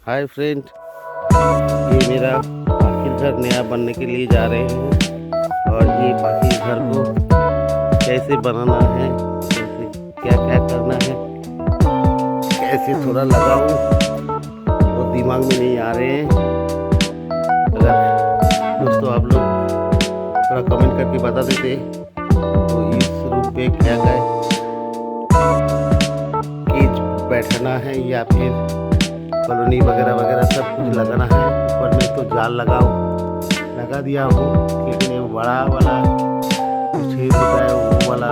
Hi friend, ये मेरा पाखिर घर नया बनने के लिए जा रहे हैं और ये पाखिर घर को कैसे बनाना है, कैसे क्या क्या करना है, कैसे थोड़ा लगाऊं वो दिमाग में नहीं आ रहे हैं। अगर दोस्तों आप लोग थोड़ा कमेंट करके बता देते तो इस रूम पे क्या क्या केज बैठना है या फिर कॉलोनी वगैरह वगैरह सब कुछ लगाना है। ऊपर में तो जाल लगा दिया हूँ, लेकिन ये बड़ा वाला छेद होता है वो वाला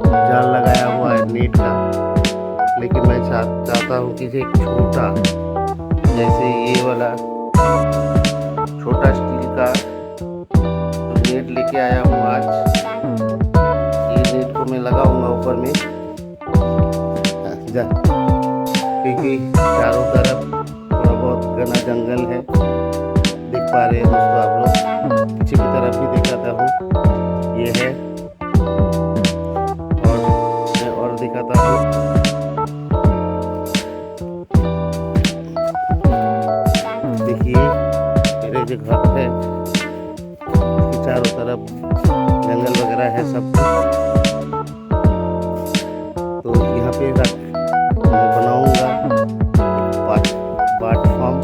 जाल लगाया हुआ है नेट का। लेकिन मैं चाहता हूँ कि एक छोटा, जैसे ये वाला छोटा स्टील का नेट लेके आया हूँ आज। ये नेट को मैं लगाऊंगा ऊपर में, क्योंकि चारों तरफ थोड़ा बहुत घना जंगल है। देख पा रहे हैं दोस्तों आप लोग, पीछे की तरफ भी दिखाता हूँ, ये है। और मैं और दिखाता हूँ, देखिए मेरे जो घर है इसके चारों तरफ जंगल वगैरह है सब कुछ। तो यहाँ पे मैं बनाऊंगा बाट फार्म,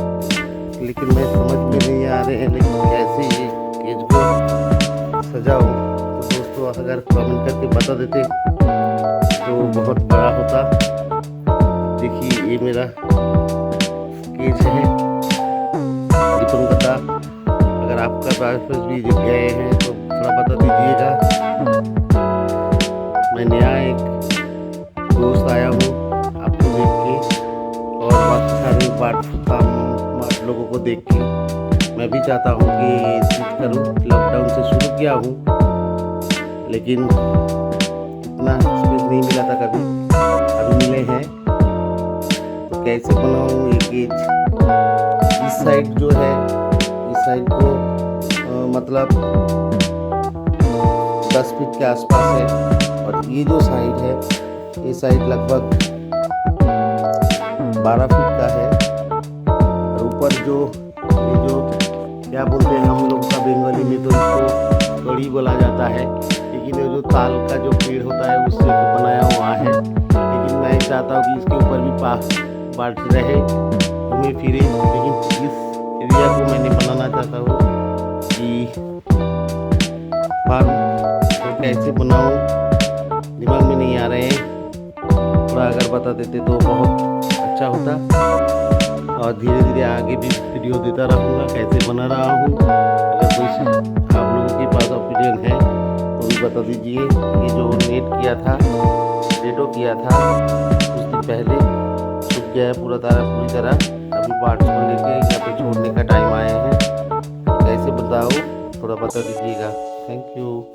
लेकिन मैं समझ में नहीं आ रहे हैं लेकिन कैसे ये केज को सजाऊं। तो दोस्तों अगर कमेंट करके बता देते तो बहुत बड़ा होता। देखिए ये मेरा केज है दीपन गद्दा। अगर आपका पास भी गए हैं तो थोड़ा बता दीजिएगा। मैं नया एक दोस्त आया हूँ आपको देख के, और बहुत सारे बाट लोगों को देख के मैं भी चाहता हूँ कि स्विच करूँ। लॉकडाउन से शुरू किया हूँ, लेकिन इतना स्पेस नहीं मिला था कभी, अभी मिले हैं। तो कैसे बनाऊँ ये केज? इस साइड जो है, इस साइड को मतलब 10 फीट के आसपास है, और ये जो साइड है ये साइड लगभग 12 फीट का है। और ऊपर जो ये जो क्या बोलते हैं हम लोग का बंगाली में तो इसको कड़ी बोला जाता है, लेकिन ये जो ताल का जो पेड़ होता है उससे बनाया हुआ है। लेकिन मैं चाहता हूँ कि इसके ऊपर भी बाट रहे, घूमे फिरे। लेकिन इस एरिया को मैंने बनाना चाहता हूँ कि फार्म तो कैसे बनाऊँ दिमाग में नहीं आ रहे हैं। थोड़ा अगर बता देते तो बहुत अच्छा होता, और धीरे धीरे आगे भी वीडियो देता रहूँगा कैसे बना रहा हूँ। अगर कोई आप लोगों के पास ओपिनियन है तो भी बता दीजिए। ये जो नेट किया था, रेटो किया था कुछ दिन पहले, सूख गया है पूरी तरह। अभी पार्ट्स को लेके यहाँ पे छोड़ने का टाइम आए हैं, तो कैसे बताओ थोड़ा बता दीजिएगा। Thank you.